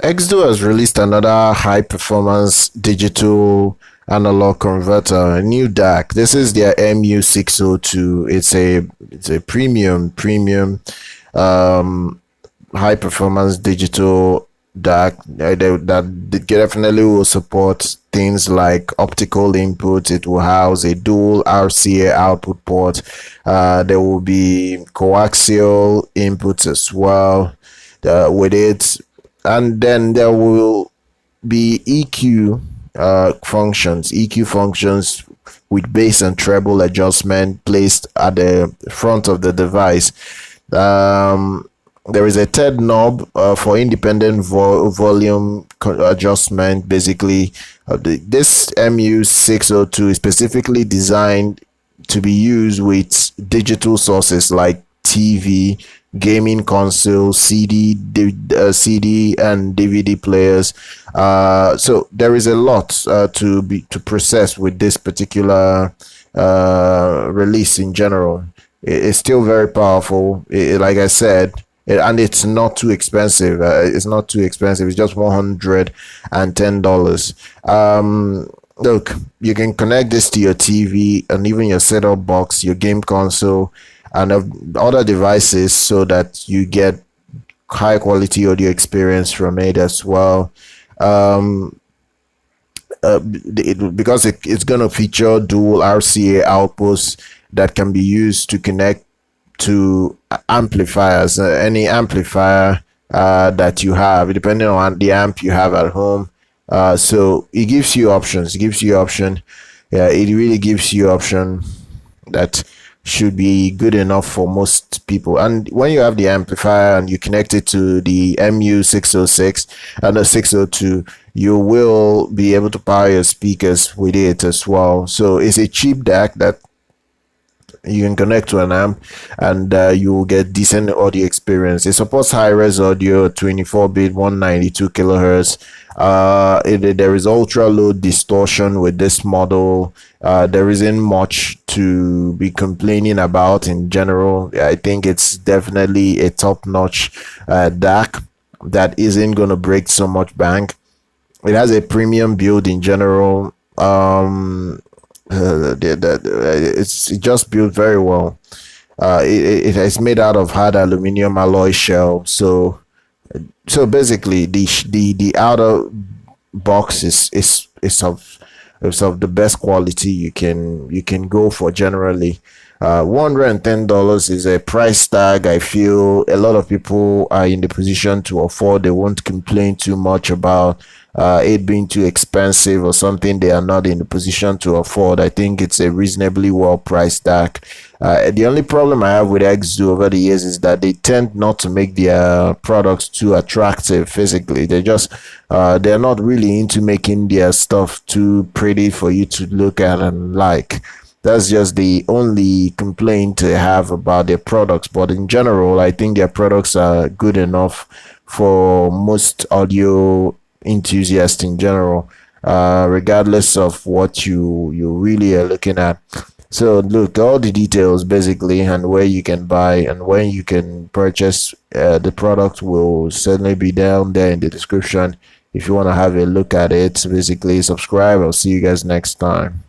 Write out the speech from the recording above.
XDuoo has released another high-performance digital analog converter, a new DAC. This is their MU-602. It's a premium high-performance digital DAC that definitely will support things like optical input. It will house a dual RCA output port. There will be coaxial inputs as well with it, and then there will be EQ functions with bass and treble adjustment placed at the front of the device. There is a third knob for independent volume adjustment. Basically, this MU-602 is specifically designed to be used with digital sources like TV, gaming console, CD and DVD players. So there is a lot to process with this particular release. In general, it's still very powerful. Like I said, and it's not too expensive. It's not too expensive. It's just $110. Look, you can connect this to your TV and even your setup box, your game console, and other devices, so that you get high quality audio experience from it as well. Because it's going to feature dual RCA outputs that can be used to connect to amplifiers, any amplifier that you have, depending on the amp you have at home. So it gives you options. It really gives you option that should be good enough for most people. And when you have the amplifier and you connect it to the MU-606 and the 602, you will be able to power your speakers with it as well. So it's a cheap DAC that you can connect to an amp, and you will get decent audio experience. It supports high-res audio, 24-bit, 192 kilohertz. There is ultra-low distortion with this model. There isn't much to be complaining about in general. I think it's definitely a top-notch DAC that isn't going to break so much bank. It has a premium build in general. It's just built very well. It is made out of hard aluminum alloy shell. So basically, the outer box is of the best quality you can go for generally. $110 is a price tag I feel a lot of people are in the position to afford. They won't complain too much about it being too expensive or something they are not in the position to afford. I think it's a reasonably well priced DAC. The only problem I have with XDuoo over the years is that they tend not to make their products too attractive physically. They're not really into making their stuff too pretty for you to look at and like. That's just the only complaint I have about their products. But in general, I think their products are good enough for most audio enthusiasts in general, regardless of what you really are looking at. So look, all the details basically, and where you can buy and when you can purchase the product will certainly be down there in the description if you want to have a look at it. Basically, subscribe. I'll see you guys next time.